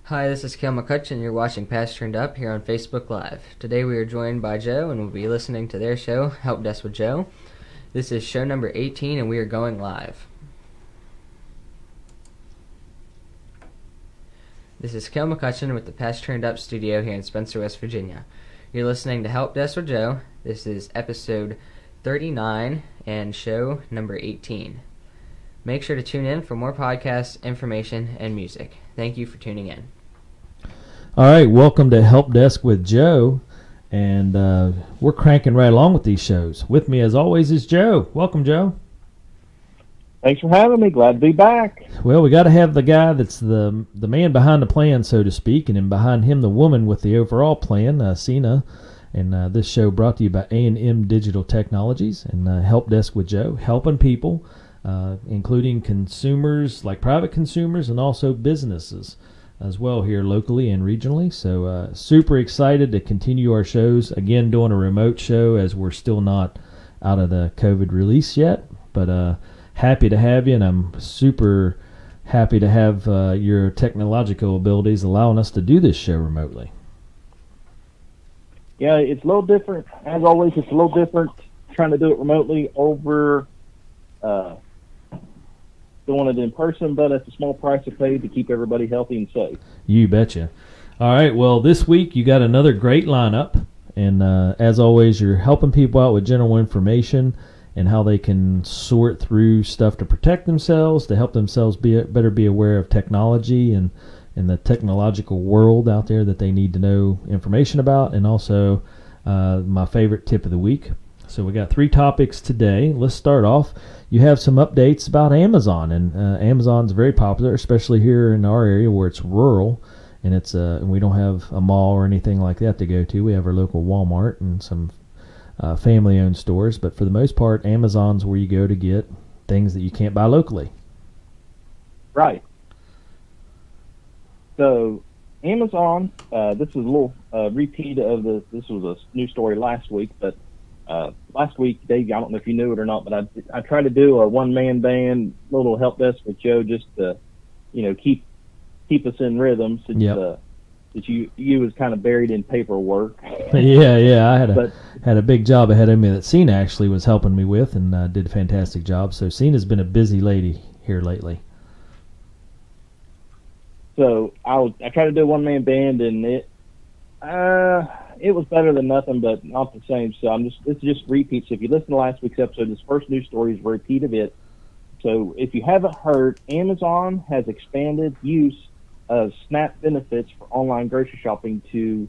Hi, this is Kale McCutcheon. You're watching Past Turned Up here on Facebook Live. Today we are joined by Joe, and we'll be listening to their show, Help Desk with Joe. This is show number 18, and we are going live. This is Kale McCutcheon with the Past Turned Up studio here in Spencer, West Virginia. You're listening to Help Desk with Joe. This is episode 39 and show number 18. Make sure to tune in for more podcasts, information, and music. Thank you for tuning in. All right, welcome to Help Desk with Joe, and we're cranking right along with these shows. With me, as always, is Joe. Welcome, Joe. Thanks for having me. Glad to be back. Well, we got to have the guy that's the man behind the plan, so to speak, and then behind him, the woman with the overall plan, Sina. And this show brought to you by A&M Digital Technologies and Help Desk with Joe, helping people, including consumers, like private consumers, and also businesses as well here locally and regionally. So super excited to continue our shows. Again, doing a remote show as we're still not out of the COVID release yet. But happy to have you, and I'm super happy to have your technological abilities allowing us to do this show remotely. Yeah, it's a little different. As always, it's a little different trying to do it remotely over doing it in person, but it's a small price to pay to keep everybody healthy and safe. You betcha. All right, well, this week you got another great lineup, and as always, you're helping people out with general information and how they can sort through stuff to protect themselves, to help themselves better be aware of technology and the technological world out there that they need to know information about, and also my favorite tip of the week. So we got 3 topics today. Let's start off. You have some updates about Amazon, and Amazon's very popular, especially here in our area where it's rural, and it's we don't have a mall or anything like that to go to. We have our local Walmart and some family-owned stores, but for the most part, Amazon's where you go to get things that you can't buy locally. Right. So Amazon, this is a little repeat of this was a news story last week, but last week, Dave, I don't know if you knew it or not, but I tried to do a one-man band, little help desk with Joe, just to, keep us in rhythm, since that you was kind of buried in paperwork. Yeah, I had a big job ahead of me that Cena actually was helping me with, and did a fantastic job. So Cena's been a busy lady here lately. So I tried to do a one-man band, and it was better than nothing, but not the same. So it's just repeats. So if you listen to last week's episode, this first news story is a repeat of it. So if you haven't heard, Amazon has expanded use of SNAP benefits for online grocery shopping to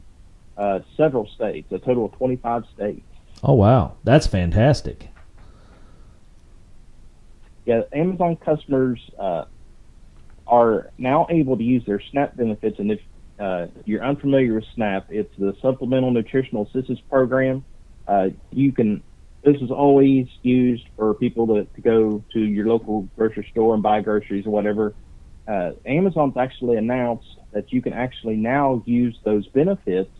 several states, a total of 25 states. Oh, wow. That's fantastic. Yeah, Amazon customers are now able to use their SNAP benefits, and if you're unfamiliar with SNAP, it's the Supplemental Nutritional Assistance Program. This is always used for people to go to your local grocery store and buy groceries or whatever. Amazon's actually announced that you can actually now use those benefits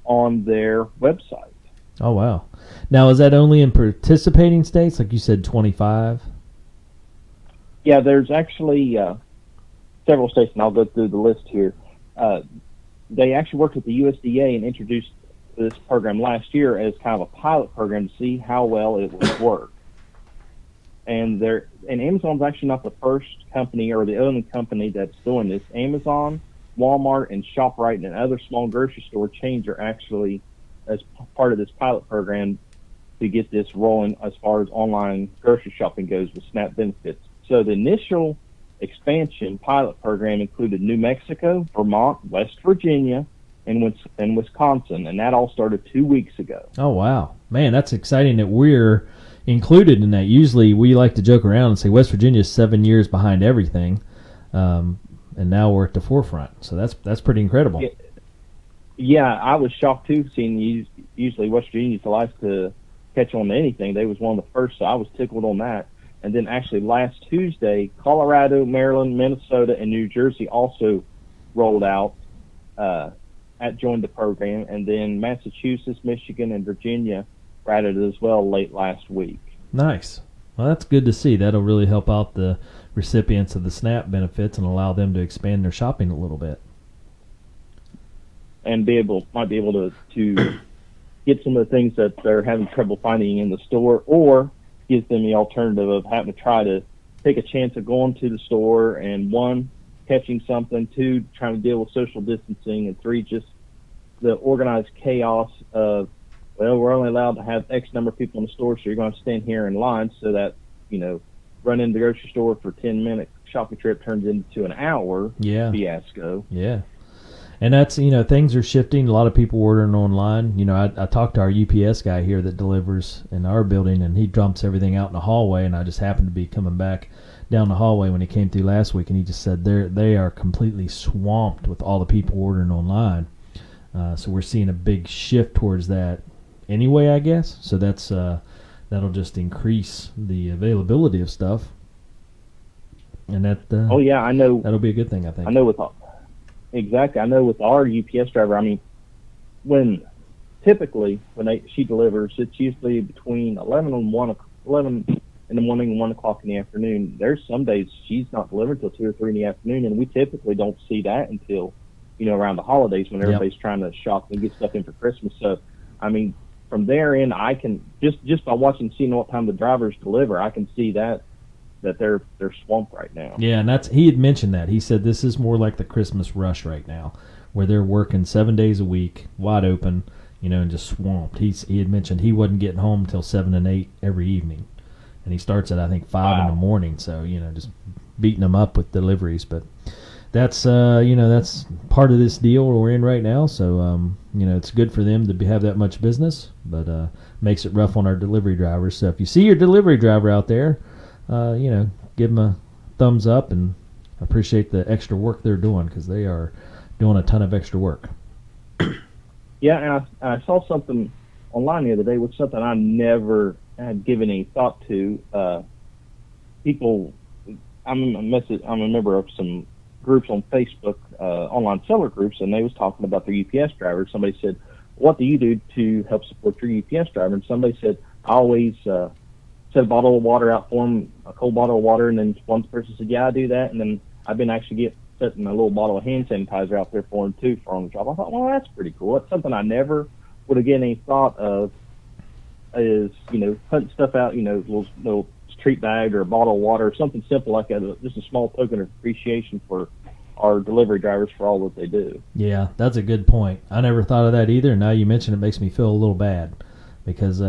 on their website. Oh, wow. Now, is that only in participating states, like you said, 25? Yeah, there's actually several states, and I'll go through the list here. They actually worked with the USDA and introduced this program last year as kind of a pilot program to see how well it would work. And Amazon's actually not the first company or the only company that's doing this. Amazon, Walmart, and ShopRite and other small grocery store chains are actually as part of this pilot program to get this rolling as far as online grocery shopping goes with SNAP benefits. So the initial expansion pilot program included New Mexico, Vermont, West Virginia, and Wisconsin, and that all started 2 weeks ago. Oh, wow. Man, that's exciting that we're included in that. Usually we like to joke around and say West Virginia is 7 years behind everything, and now we're at the forefront. So that's pretty incredible. Yeah, I was shocked too, seeing usually West Virginia likes to catch on to anything. They was one of the first, so I was tickled on that. And then actually last Tuesday, Colorado, Maryland, Minnesota, and New Jersey also rolled out, joined the program. And then Massachusetts, Michigan, and Virginia were added as well late last week. Nice. Well, that's good to see. That'll really help out the recipients of the SNAP benefits and allow them to expand their shopping a little bit. and might be able to get some of the things that they're having trouble finding in the store, or gives them the alternative of having to try to take a chance of going to the store and, one, catching something, two, trying to deal with social distancing, and three, just the organized chaos of, well, we're only allowed to have X number of people in the store, so you're going to stand here in line, so that, run into the grocery store for 10 minutes shopping trip turns into an hour fiasco. Yeah. And that's, things are shifting. A lot of people ordering online. I talked to our UPS guy here that delivers in our building, and he dumps everything out in the hallway, and I just happened to be coming back down the hallway when he came through last week, and he just said they are completely swamped with all the people ordering online. So we're seeing a big shift towards that anyway, I guess. So that'll just increase the availability of stuff. And that I know that'll be a good thing, I think. I know with our UPS driver, I mean, typically when she delivers, it's usually between 11 in the morning and 1 o'clock in the afternoon. There's some days she's not delivered till 2 or 3 in the afternoon, and we typically don't see that until around the holidays when everybody's trying to shop and get stuff in for Christmas. So, I mean, from there in, I can just by seeing what time the drivers deliver, I can see that they're swamped right now. Yeah, and he had mentioned that. He said this is more like the Christmas rush right now, where they're working 7 days a week, wide open, and just swamped. He had mentioned he wasn't getting home until 7 and 8 every evening, and he starts at I think 5 in the morning. So just beating them up with deliveries, but. That's that's part of this deal we're in right now. So it's good for them to have that much business, but makes it rough on our delivery drivers. So if you see your delivery driver out there, give them a thumbs up and appreciate the extra work they're doing, because they are doing a ton of extra work. Yeah, and I saw something online the other day, which is something I never had given any thought to. I'm a member of some groups on Facebook, online seller groups, and they was talking about their UPS drivers. Somebody said, what do you do to help support your UPS driver? And somebody said, I always set a bottle of water out for them, a cold bottle of water, and then one person said, yeah, I do that. And then I've been actually setting a little bottle of hand sanitizer out there for them, too, for on the job. I thought, well, that's pretty cool. That's something I never would have given any thought of, is, putting stuff out, little treat bag or a bottle of water, or something simple like that, just a small token of appreciation for our delivery drivers for all that they do. Yeah, that's a good point. I never thought of that either. Now you mention it, makes me feel a little bad, because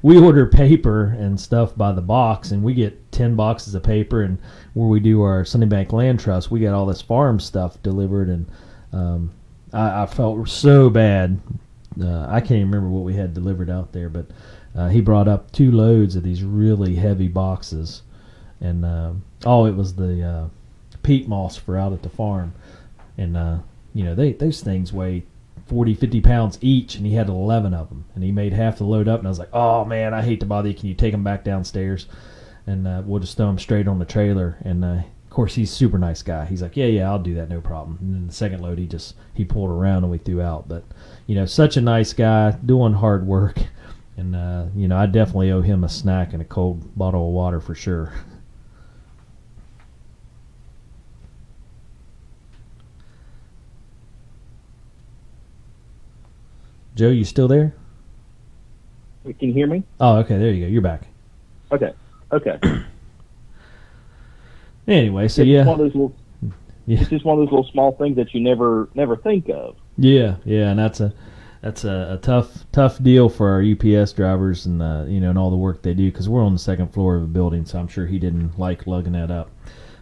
we order paper and stuff by the box, and we get 10 boxes of paper, and where we do our Sunny Bank Land Trust, we get all this farm stuff delivered, and I felt so bad. I can't even remember what we had delivered out there, but he brought up 2 loads of these really heavy boxes, and it was the peat moss for out at the farm, and those things weigh 40, 50 pounds each, and he had 11 of them, and he made half the load up, and I was like, oh man, I hate to bother you, can you take them back downstairs, and we'll just throw them straight on the trailer. And of course, he's a super nice guy. He's like, yeah, I'll do that, no problem. And then the second load he pulled around and we threw out. But such a nice guy, doing hard work. And, I definitely owe him a snack and a cold bottle of water for sure. Joe, you still there? Can you hear me? Oh, okay, there you go. You're back. Okay. Anyway, so it's just one of those little small things that you never think of. Yeah, and that's a tough deal for our UPS drivers, and and all the work they do, because we're on the second floor of a building, so I'm sure he didn't like lugging that up.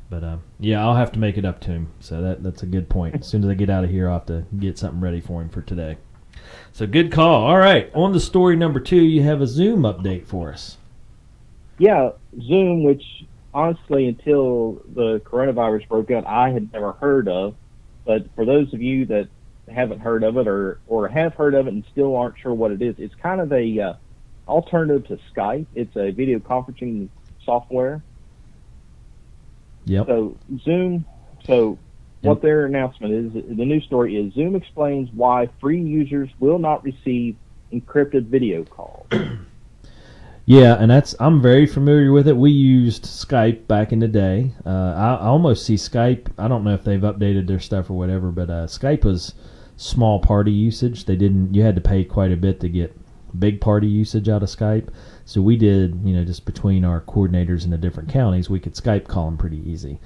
But I'll have to make it up to him. So that's a good point. As soon as I get out of here, I'll have to get something ready for him for today. So good call. All right, on to story number 2. You have a Zoom update for us. Yeah, Zoom, which honestly, until the coronavirus broke out, I had never heard of. But for those of you that haven't heard of it, or have heard of it and still aren't sure what it is, it's kind of a alternative to Skype. It's a video conferencing software. Yep. So Zoom. What their announcement is, the news story is, Zoom explains why free users will not receive encrypted video calls. Yeah, and I'm very familiar with it. We used Skype back in the day. I almost see Skype. I don't know if they've updated their stuff or whatever, but Skype was small party usage. You had to pay quite a bit to get big party usage out of Skype. So we did, just between our coordinators in the different counties, we could Skype call them pretty easy.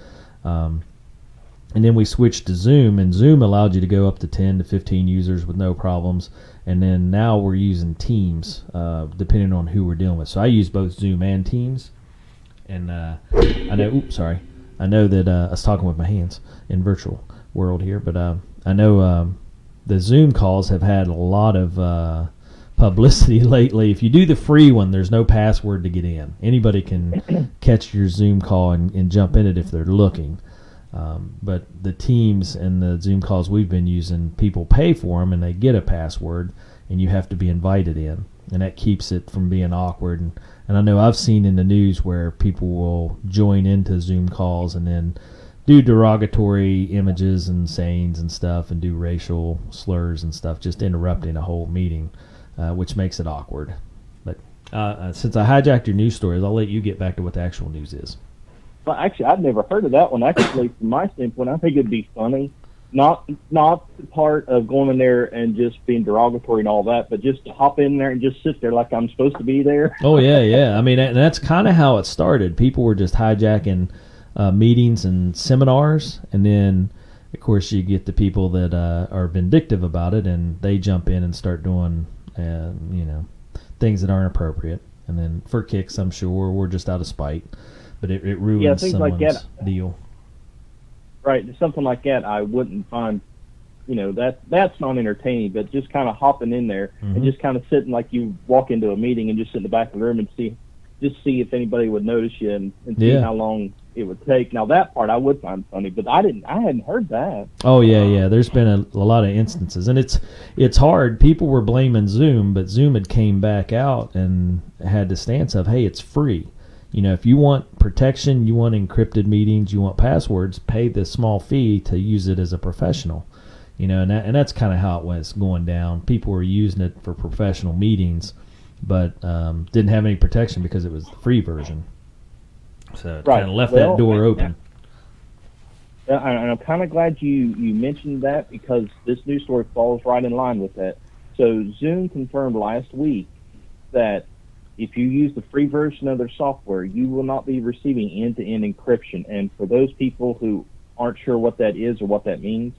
And then we switched to Zoom, and Zoom allowed you to go up to 10 to 15 users with no problems. And then now we're using Teams, depending on who we're dealing with. So I use both Zoom and Teams. And I know that I was talking with my hands in virtual world here, but I know the Zoom calls have had a lot of publicity lately. If you do the free one, there's no password to get in. Anybody can catch your Zoom call and jump in it if they're looking. But the Teams and the Zoom calls we've been using, people pay for them and they get a password, and you have to be invited in, and that keeps it from being awkward. And I know I've seen in the news where people will join into Zoom calls and then do derogatory images and sayings and stuff, and do racial slurs and stuff, just interrupting a whole meeting, which makes it awkward. But since I hijacked your news stories, I'll let you get back to what the actual news is. Well, actually, I've never heard of that one. Actually, from my standpoint, I think it'd be funny. Not the part of going in there and just being derogatory and all that, but just to hop in there and just sit there like I'm supposed to be there. Oh, yeah. I mean, and that's kind of how it started. People were just hijacking meetings and seminars, and then, of course, you get the people that are vindictive about it, and they jump in and start doing, things that aren't appropriate. And then for kicks, I'm sure, we're just out of spite. But it ruins someone's like deal. Right, something like that I wouldn't find, that's not entertaining, but just kind of hopping in there and just kind of sitting like you walk into a meeting and just sit in the back of the room and see if anybody would notice you and see how long it would take. Now that part I would find funny, but I hadn't heard that. Oh yeah. There's been a lot of instances, and it's hard. People were blaming Zoom, but Zoom had came back out and had the stance of, hey, it's free. If you want protection, you want encrypted meetings, you want passwords, pay the small fee to use it as a professional. And that's kind of how it was going down. People were using it for professional meetings, but didn't have any protection because it was the free version. So it kind of left that door open. And I'm kind of glad you mentioned that, because this news story falls right in line with that. So Zoom confirmed last week that if you use the free version of their software, you will not be receiving end-to-end encryption. And for those people who aren't sure what that is or what that means,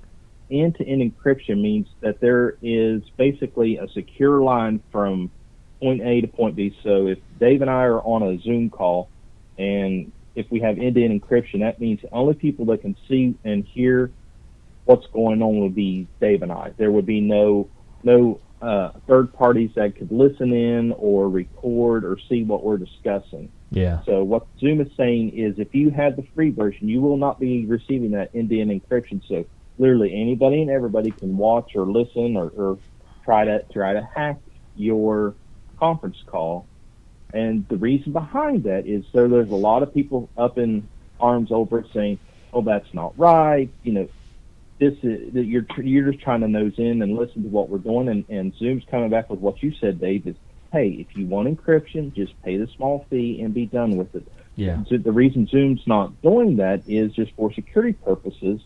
end-to-end encryption means that there is basically a secure line from point A to point B. So if Dave and I are on a Zoom call, and if we have end-to-end encryption, that means the only people that can see and hear what's going on would be Dave and I. There would be no third parties that could listen in or record or see what we're discussing. Yeah. So what Zoom is saying is, if you have the free version, you will not be receiving that end-to-end encryption. So literally anybody and everybody can watch or listen or try to hack your conference call. And the reason behind that is, so there's a lot of people up in arms over it, saying, "Oh, that's not right. This is that you're just trying to nose in and listen to what we're doing." And Zoom's coming back with what you said, Dave, is, hey, if you want encryption, just pay the small fee and be done with it. Yeah. So the reason Zoom's not doing that is just for security purposes,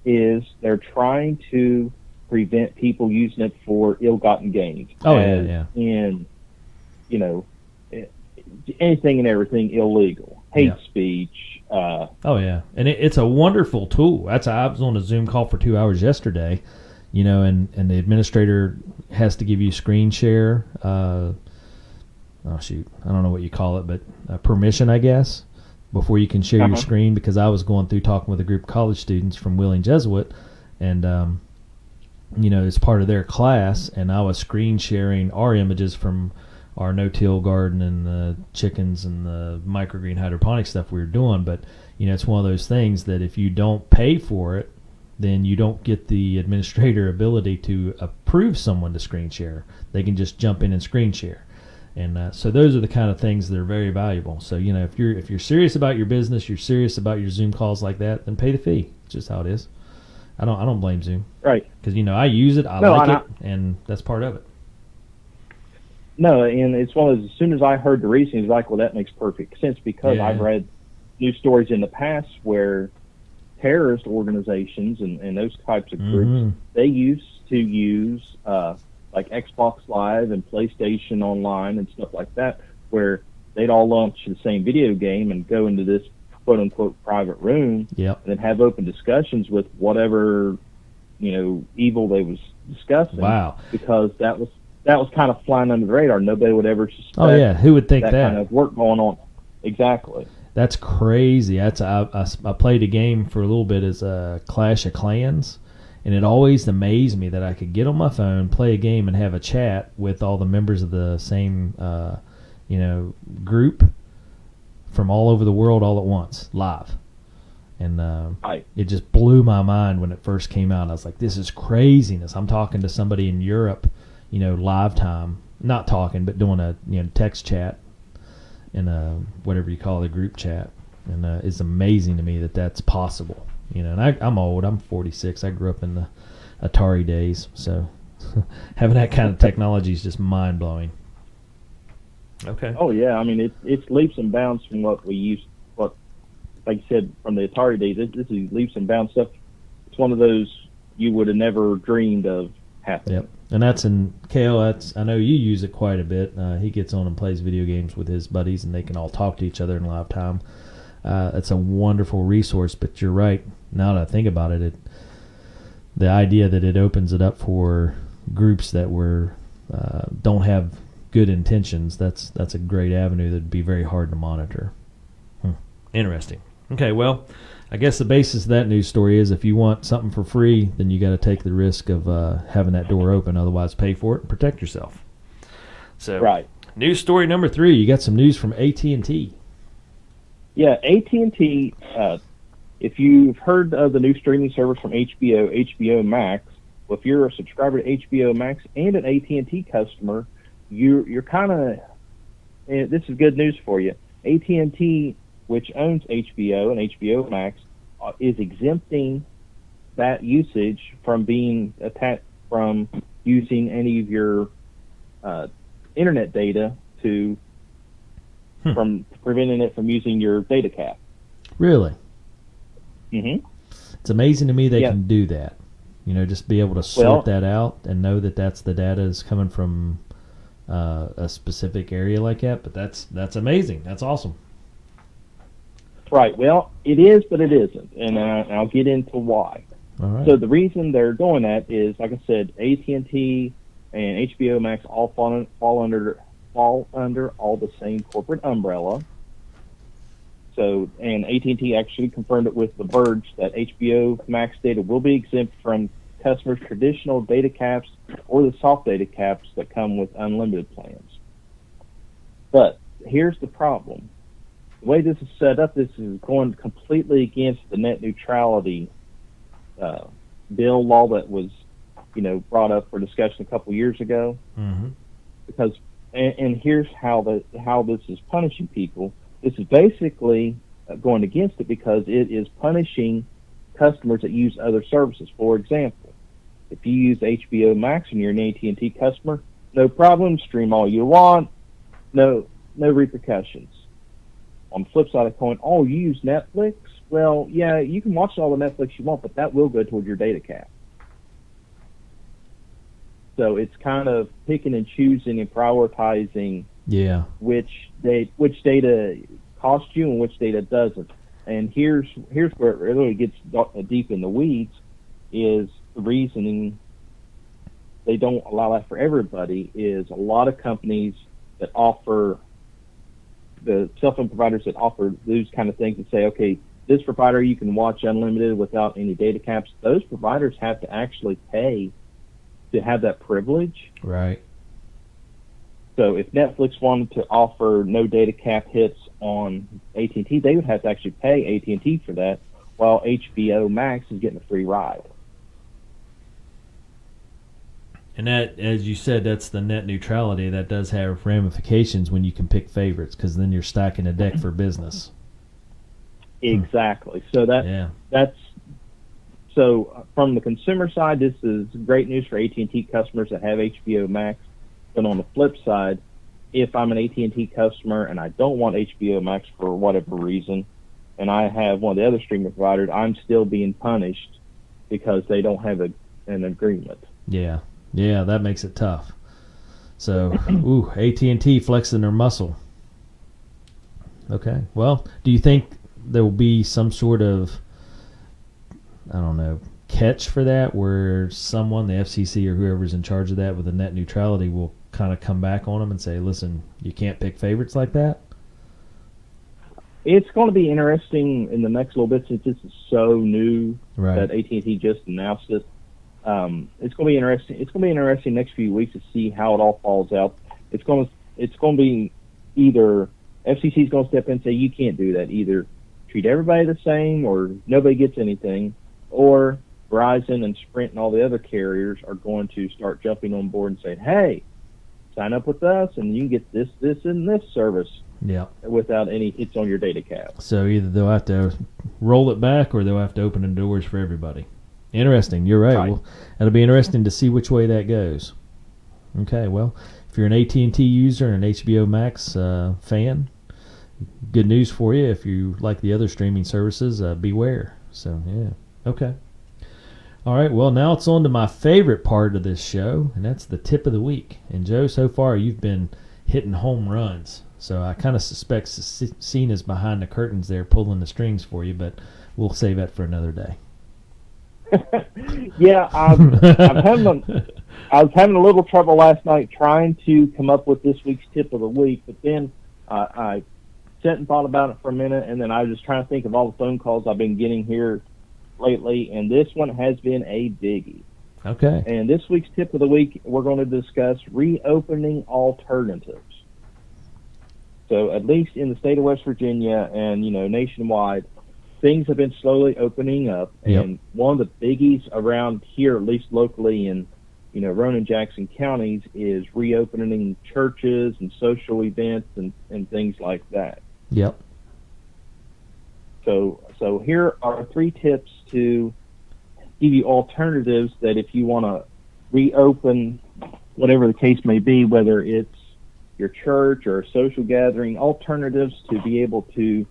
is they're trying to prevent people using it for ill-gotten gains. Oh, yeah. And, anything and everything illegal, hate speech. Oh yeah, and it's a wonderful tool. I was on a Zoom call for 2 hours yesterday, and the administrator has to give you screen share. I don't know what you call it, but permission, I guess, before you can share your screen. Because I was going through talking with a group of college students from Wheeling Jesuit, and it's part of their class, and I was screen sharing our images from our no-till garden and the chickens and the microgreen hydroponic stuff we were doing. But, it's one of those things that if you don't pay for it, then you don't get the administrator ability to approve someone to screen share. They can just jump in and screen share. And so those are the kind of things that are very valuable. So, if you're serious about your business, you're serious about your Zoom calls like that, then pay the fee. It's just how it is. I don't blame Zoom. Right. Because, I use it, I like it, and that's part of it. No, and it's one of those, as soon as I heard the reasoning, it's like, well, that makes perfect sense because Yeah. I've read news stories in the past where terrorist organizations and those types of groups, they used to use like Xbox Live and PlayStation Online and stuff like that, where they'd all launch the same video game and go into this quote-unquote private room Yep. and then have open discussions with whatever, evil they was discussing. Wow. Because that was kind of flying under the radar. Nobody would ever suspect. Oh yeah, who would think that? Kind of work going on. Exactly. That's crazy. I played a game for a little bit as a Clash of Clans, and it always amazed me that I could get on my phone, play a game, and have a chat with all the members of the same group from all over the world all at once, live. And it just blew my mind when it first came out. I was like, this is craziness. I'm talking to somebody in Europe, live time. Not talking, but doing a text chat in a whatever you call it, a group chat. And it's amazing to me that that's possible. And I'm old. I'm 46. I grew up in the Atari days. So having that kind of technology is just mind-blowing. Okay. Oh, yeah. I mean, it's leaps and bounds from what we used, like you said, from the Atari days. This is leaps and bounds stuff. It's one of those you would have never dreamed of happening. Yep. And that's in Kale. I know you use it quite a bit. He gets on and plays video games with his buddies, and they can all talk to each other in live time. It's a wonderful resource. But you're right. Now that I think about it, the idea that it opens it up for groups that don't have good intentions. That's a great avenue that'd be very hard to monitor. Interesting. Okay, well, I guess the basis of that news story is if you want something for free, then you got to take the risk of having that door open. Otherwise, pay for it and protect yourself. So, right. News story number 3. You got some news from AT&T. Yeah, AT&T. If you've heard of the new streaming service from HBO Max, well, if you're a subscriber to HBO Max and an AT&T customer, you're kind of. This is good news for you. AT&T, which owns HBO and HBO Max, is exempting that usage from being from using any of your internet data from preventing it from using your data cap. Really? Mm-hmm. It's amazing to me they can do that. Just be able to sort that out and know that that's the data is coming from a specific area like that. But that's amazing. That's awesome. Right. Well, it is, but it isn't, and I'll get into why. All right. So the reason they're doing that is, like I said, AT&T and HBO Max all fall under all the same corporate umbrella. So, and AT&T actually confirmed it with The Verge that HBO Max data will be exempt from customers' traditional data caps or the soft data caps that come with unlimited plans. But here's the problem. The way this is set up, this is going completely against the net neutrality bill law that was, brought up for discussion a couple years ago. Mm-hmm. Because, and here's how this is punishing people. This is basically going against it because it is punishing customers that use other services. For example, if you use HBO Max and you're an AT&T customer, no problem, stream all you want, no repercussions. On the flip side of the coin, you use Netflix? Well, yeah, you can watch all the Netflix you want, but that will go toward your data cap. So it's kind of picking and choosing and prioritizing which data costs you and which data doesn't. And here's where it really gets deep in the weeds, is the reasoning they don't allow that for everybody is a lot of companies that offer, the cell phone providers that offer those kind of things and say, okay, this provider you can watch unlimited without any data caps. Those providers have to actually pay to have that privilege. Right. So if Netflix wanted to offer no data cap hits on AT&T, they would have to actually pay AT&T for that, while HBO Max is getting a free ride. And that, as you said, that's the net neutrality. That does have ramifications when you can pick favorites, because then you're stacking a deck for business. Exactly. So that's so from the consumer side, this is great news for AT&T customers that have HBO Max. But on the flip side, if I'm an AT&T customer and I don't want HBO Max for whatever reason, and I have one of the other streaming providers, I'm still being punished because they don't have an agreement. Yeah, that makes it tough. So, AT&T flexing their muscle. Okay, well, do you think there will be some sort of, I don't know, catch for that where someone, the FCC or whoever's in charge of that with the net neutrality, will kind of come back on them and say, listen, you can't pick favorites like that? It's going to be interesting in the next little bit, since this is so new Right. that AT&T just announced it. It's going to be interesting. It's going to be interesting next few weeks to see how it all falls out. It's going to be either FCC is going to step in and say you can't do that. Either treat everybody the same or nobody gets anything, or Verizon and Sprint and all the other carriers are going to start jumping on board and saying, hey, sign up with us and you can get this, and this service without any hits on your data cap. So either they'll have to roll it back or they'll have to open the doors for everybody. Interesting. You're right. Well, it'll be interesting to see which way that goes. Okay, well, if you're an AT&T user and an HBO Max fan, good news for you. If you like the other streaming services, beware. So, yeah. Okay. All right, well, now it's on to my favorite part of this show, and that's the tip of the week. And, Joe, so far you've been hitting home runs. So I kind of suspect Cena's behind the curtains there pulling the strings for you, but we'll save that for another day. Yeah, I was having a little trouble last night trying to come up with this week's tip of the week, but then I sat and thought about it for a minute, and then I was just trying to think of all the phone calls I've been getting here lately, and this one has been a biggie. Okay. And this week's tip of the week, we're going to discuss reopening alternatives. So at least in the state of West Virginia and, nationwide, things have been slowly opening up. Yep. And one of the biggies around here, at least locally in, Rowan, Jackson counties, is reopening churches and social events and things like that. Yep. So here are 3 tips to give you alternatives that if you want to reopen, whatever the case may be, whether it's your church or a social gathering, alternatives to be able to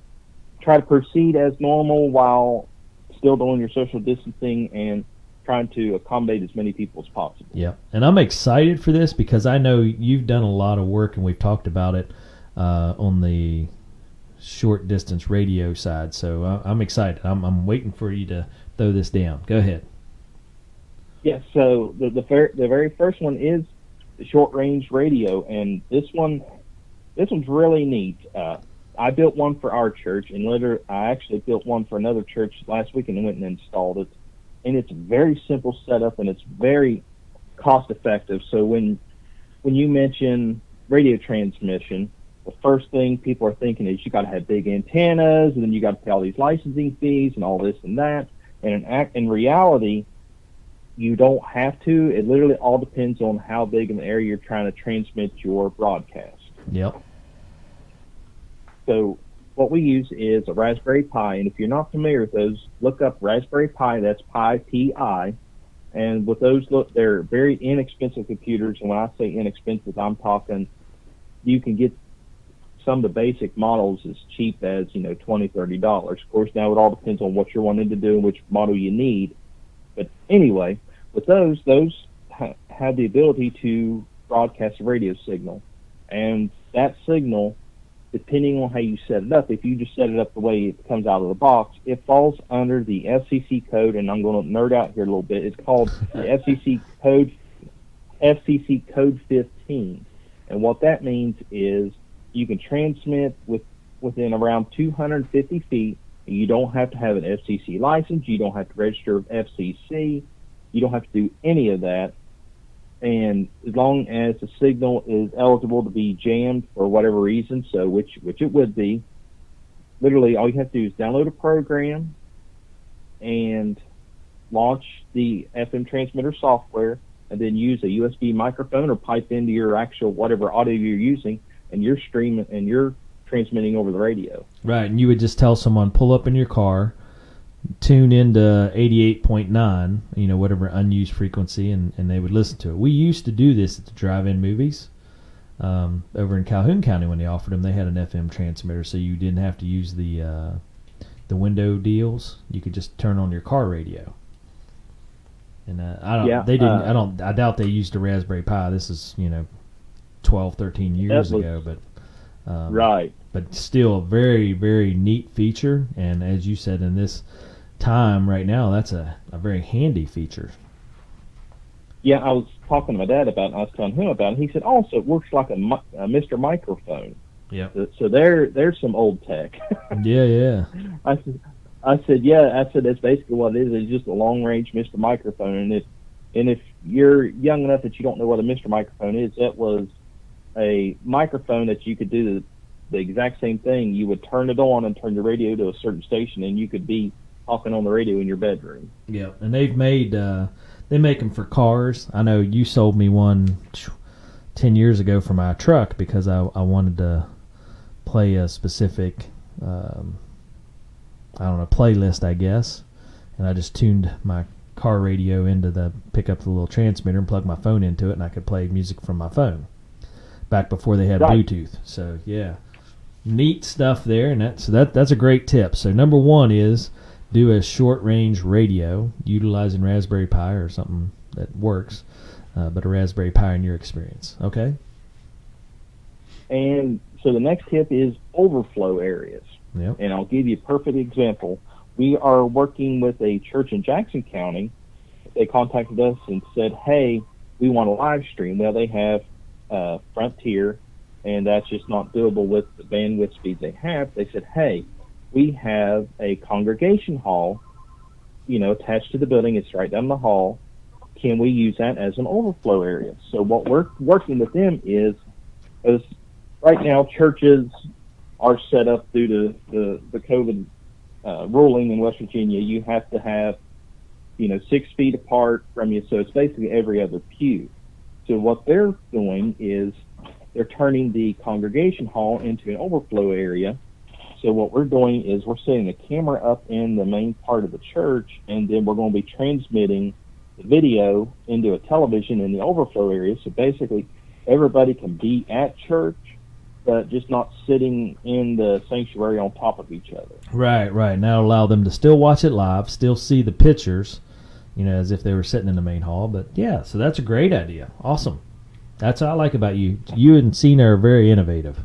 try to proceed as normal while still doing your social distancing and trying to accommodate as many people as possible. Yeah, and I'm excited for this because I know you've done a lot of work, and we've talked about it on the short distance radio side. So I'm excited. I'm waiting for you to throw this down. Go ahead. Yeah. So the very first one is the short range radio, and this one's really neat. I built one for our church, and later I actually built one for another church last week and went and installed it. And it's a very simple setup, and it's very cost effective. So when you mention radio transmission, the first thing people are thinking is you got to have big antennas, and then you got to pay all these licensing fees and all this and that. And in reality, you don't have to. It literally all depends on how big of an area you're trying to transmit your broadcast. Yep. So what we use is a Raspberry Pi, and if you're not familiar with those, look up Raspberry Pi. That's Pi, P-I. And with those, they're very inexpensive computers. And when I say inexpensive, I'm talking you can get some of the basic models as cheap as, $20, $30. Of course, now it all depends on what you're wanting to do and which model you need. But anyway, with those have the ability to broadcast a radio signal. And that signal, depending on how you set it up, if you just set it up the way it comes out of the box, it falls under the FCC code, and I'm going to nerd out here a little bit. It's called the FCC code 15. And what that means is you can transmit within around 250 feet. You don't have to have an FCC license. You don't have to register with FCC. You don't have to do any of that. And as long as the signal is eligible to be jammed for whatever reason, so which it would be, literally all you have to do is download a program and launch the FM transmitter software, and then use a USB microphone or pipe into your actual whatever audio you're using, and you're streaming and you're transmitting over the radio. Right, and you would just tell someone, pull up in your car, tune into 88.9, whatever unused frequency, and they would listen to it. We used to do this at the drive-in movies, over in Calhoun County when they offered them. They had an FM transmitter, so you didn't have to use the window deals. You could just turn on your car radio. And I don't. Yeah, they didn't. I doubt they used a Raspberry Pi. This is 12, 13 years ago, but right. But still a very, very neat feature. And as you said, in this time right now, that's a very handy feature. Yeah, I was talking to my dad about it, and I was telling him about it. He said, "Oh, so it works like a Mr. Microphone." Yeah. So there's some old tech. Yeah. I said, yeah. I said that's basically what it is. It's just a long range Mr. Microphone, and if you're young enough that you don't know what a Mr. Microphone is, that was a microphone that you could do the exact same thing. You would turn it on and turn your radio to a certain station, and you could be talking on the radio in your bedroom. Yeah, and they've made they make them for cars. I know you sold me one 10 years ago for my truck because I wanted to play a specific playlist, I guess, and I just tuned my car radio pick up the little transmitter and plug my phone into it, and I could play music from my phone back before they had right. Bluetooth. So yeah, neat stuff there, and that's a great tip. So number one is do a short range radio utilizing Raspberry Pi or something that works, but a Raspberry Pi in your experience. Okay. And so the next tip is overflow areas. Yep. And I'll give you a perfect example. We are working with a church in Jackson County. They contacted us and said, hey, we want a live stream. Well, they have Frontier, and that's just not doable with the bandwidth speed they have. They said, hey, we have a congregation hall, attached to the building. It's right down the hall. Can we use that as an overflow area? So what we're working with them is right now churches are set up due to the COVID ruling in West Virginia. You have to have, 6 feet apart from you. So it's basically every other pew. So what they're doing is they're turning the congregation hall into an overflow area. So what we're doing is we're setting the camera up in the main part of the church, and then we're going to be transmitting the video into a television in the overflow area. So basically everybody can be at church, but just not sitting in the sanctuary on top of each other. Right. Now allow them to still watch it live, still see the pictures, as if they were sitting in the main hall. But yeah, so that's a great idea. Awesome. That's what I like about you. You and Cena are very innovative.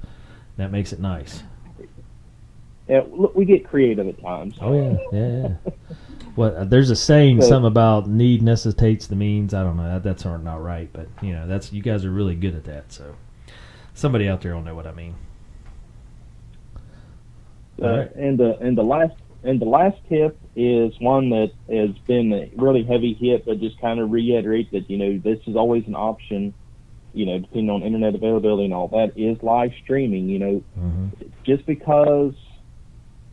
That makes it nice. Yeah, look, we get creative at times. Oh yeah. Well, there's a saying, something about need necessitates the means. I don't know. That's not right, but that's you guys are really good at that. So. Somebody out there will know what I mean. Right. And the last tip is one that has been a really heavy hit, but just kind of reiterate that this is always an option. Depending on internet availability and all that, is live streaming. Mm-hmm. Just because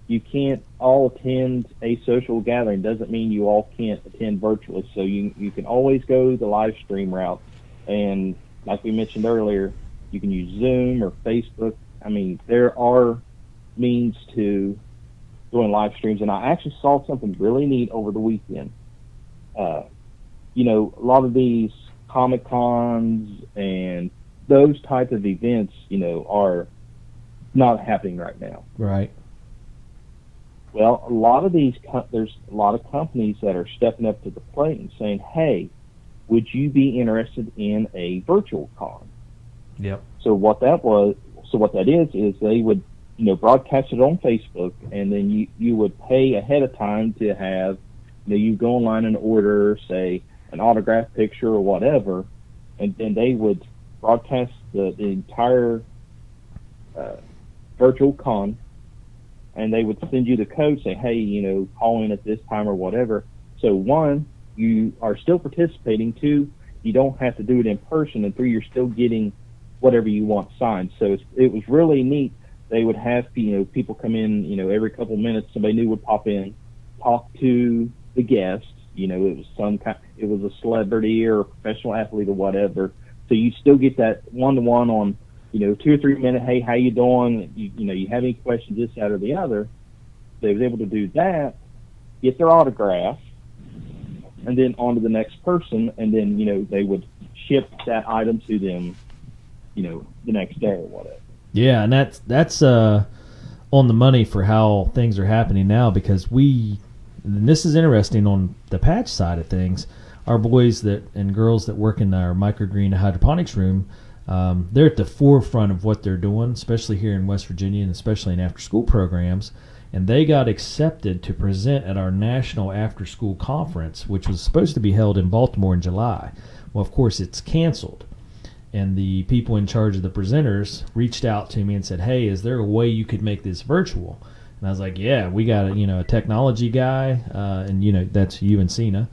you can't all attend a social gathering doesn't mean you all can't attend virtually. So you can always go the live stream route, and like we mentioned earlier, you can use Zoom or Facebook. I mean, there are means to doing live streams, and I actually saw something really neat over the weekend. A lot of these Comic-Cons and those type of events, are not happening right now. Right. Well, there's a lot of companies that are stepping up to the plate and saying, hey, would you be interested in a virtual con? Yep. So what that is they would, broadcast it on Facebook, and then you would pay ahead of time to have, you go online and order, say, an autograph picture or whatever, and then they would broadcast the entire virtual con, and they would send you the code, say, hey, call in at this time or whatever. So one, you are still participating. Two, you don't have to do it in person, and three, you're still getting whatever you want signed. So it was really neat. They would have people come in, every couple minutes, somebody new would pop in, talk to the guest. It was it was a celebrity or a professional athlete or whatever. So you still get that one-to-one on, 2 or 3 minutes. Hey, how you doing? You have any questions, this, that, or the other. They was able to do that, get their autograph, and then on to the next person, and then they would ship that item to them the next day or whatever. Yeah, and that's on the money for how things are happening now, because and this is interesting on the patch side of things. Our boys and girls that work in our microgreen hydroponics room, they're at the forefront of what they're doing, especially here in West Virginia and especially in after-school programs. And they got accepted to present at our national after-school conference, which was supposed to be held in Baltimore in July. Well, of course, it's canceled. And the people in charge of the presenters reached out to me and said, hey, is there a way you could make this virtual? And I was like, yeah, we got a technology guy, and that's you and Cena.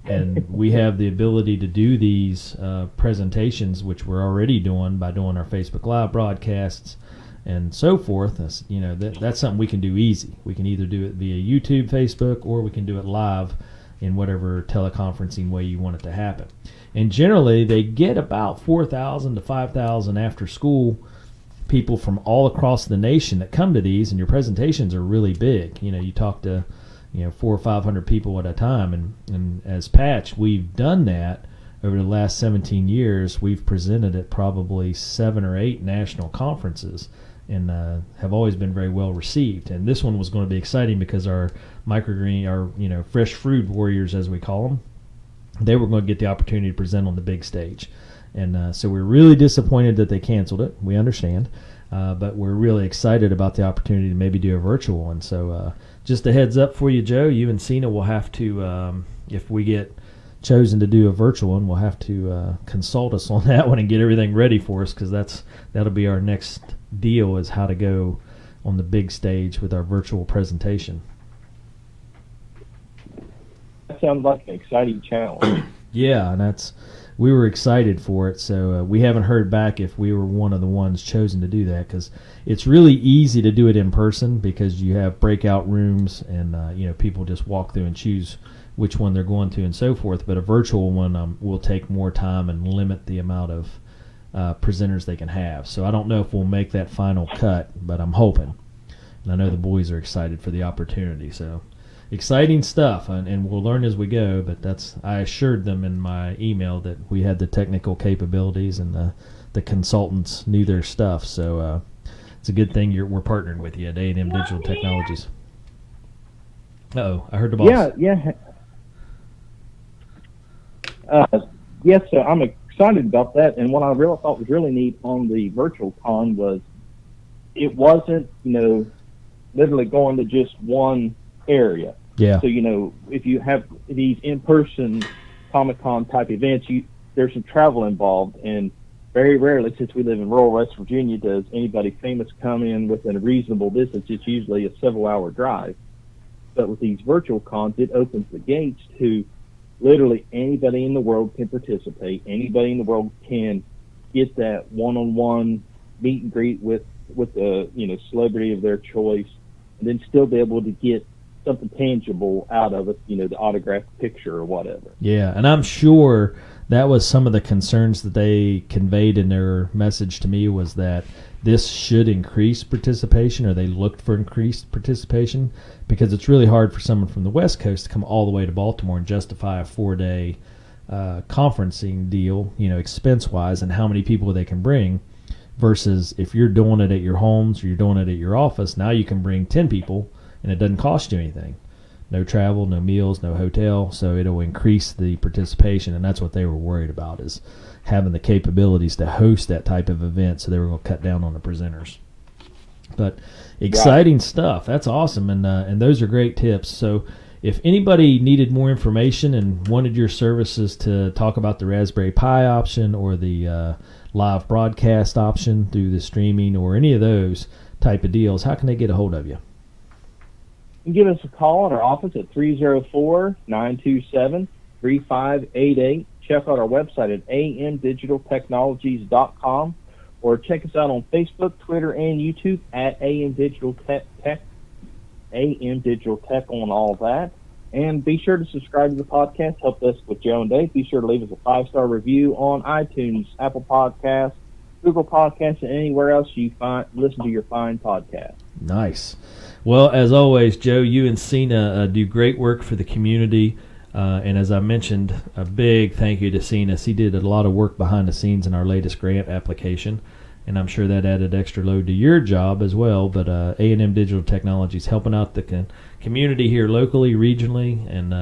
And we have the ability to do these presentations, which we're already doing by doing our Facebook Live broadcasts and so forth. That's something we can do easy. We can either do it via YouTube, Facebook, or we can do it live in whatever teleconferencing way you want it to happen. And generally, they get about 4,000 to 5,000 after-school people from all across the nation that come to these, and your presentations are really big. You talk to 400 or 500 people at a time, and as Patch, we've done that over the last 17 years. We've presented at probably 7 or 8 national conferences, and have always been very well received. And this one was going to be exciting because our microgreen, our fresh fruit warriors, as we call them, they were going to get the opportunity to present on the big stage. And so we're really disappointed that they canceled it. We understand. But we're really excited about the opportunity to maybe do a virtual one. So just a heads up for you, Joe, you and Cena will have to, if we get chosen to do a virtual one, we'll have to consult us on that one and get everything ready for us, because that'll be our next deal, is how to go on the big stage with our virtual presentation. That sounds like an exciting challenge. Yeah, and we were excited for it. So we haven't heard back if we were one of the ones chosen to do that, because it's really easy to do it in person because you have breakout rooms and people just walk through and choose which one they're going to and so forth. But a virtual one will take more time and limit the amount of presenters they can have. So I don't know if we'll make that final cut, but I'm hoping. And I know the boys are excited for the opportunity. So exciting stuff, and we'll learn as we go. But I assured them in my email that we had the technical capabilities and the consultants knew their stuff. So it's a good thing we're partnered with you at A&M Digital Technologies. Uh-oh, I heard the boss. Yeah. Yes, so I'm excited about that. And what I really thought was really neat on the virtual con was it wasn't, literally going to just one area. Yeah. So, if you have these in-person Comic-Con type events, there's some travel involved. And very rarely, since we live in rural West Virginia, does anybody famous come in within a reasonable distance. It's usually a several-hour drive. But with these virtual cons, it opens the gates to literally anybody in the world can participate. Anybody in the world can get that one-on-one meet and greet with the celebrity of their choice, and then still be able to get something tangible out of it, the autographed picture or whatever. Yeah, and I'm sure that was some of the concerns that they conveyed in their message to me, was that this should increase participation, or they looked for increased participation, because it's really hard for someone from the West Coast to come all the way to Baltimore and justify a 4-day conferencing deal, expense-wise, and how many people they can bring, versus if you're doing it at your homes or you're doing it at your office, now you can bring 10 people and it doesn't cost you anything. No travel, no meals, no hotel, so it'll increase the participation, and that's what they were worried about, is having the capabilities to host that type of event, so they were going to cut down on the presenters. But exciting stuff. That's awesome, and those are great tips. So if anybody needed more information and wanted your services to talk about the Raspberry Pi option or the live broadcast option through the streaming or any of those type of deals, how can they get a hold of you? You can give us a call at our office at 304-927-3588. Check out our website at amdigitaltechnologies.com, or check us out on Facebook, Twitter, and YouTube at AM Digital Tech, AM Digital Tech on all that. And be sure to subscribe to the podcast. Help us with Joe and Dave. Be sure to leave us a 5-star review on iTunes, Apple Podcasts, Google Podcasts, and anywhere else you listen to your fine podcast. Nice. Well, as always, Joe, you and Cena do great work for the community. And as I mentioned, a big thank you to Cenas. He did a lot of work behind the scenes in our latest grant application, and I'm sure that added extra load to your job as well. But A&M Digital Technologies helping out the community here locally, regionally, and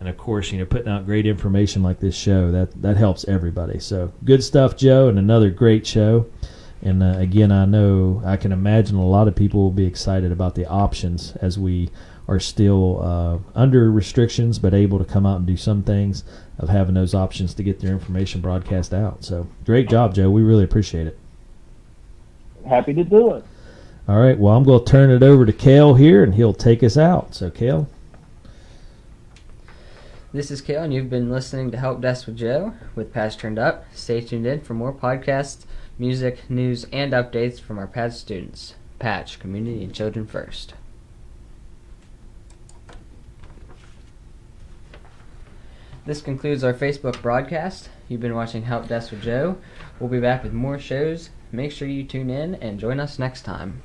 of course, putting out great information like this show. That helps everybody. So good stuff, Joe, and another great show. And again, I can imagine a lot of people will be excited about the options as we are still under restrictions, but able to come out and do some things, of having those options to get their information broadcast out. So great job, Joe. We really appreciate it. Happy to do it. All right. Well, I'm going to turn it over to Cale here, and he'll take us out. So, Cale. This is Cale, and you've been listening to Help Desk with Joe with Patch Turned Up. Stay tuned in for more podcasts, music, news, and updates from our Patch students. Patch, community and children first. This concludes our Facebook broadcast. You've been watching Help Desk with Joe. We'll be back with more shows. Make sure you tune in and join us next time.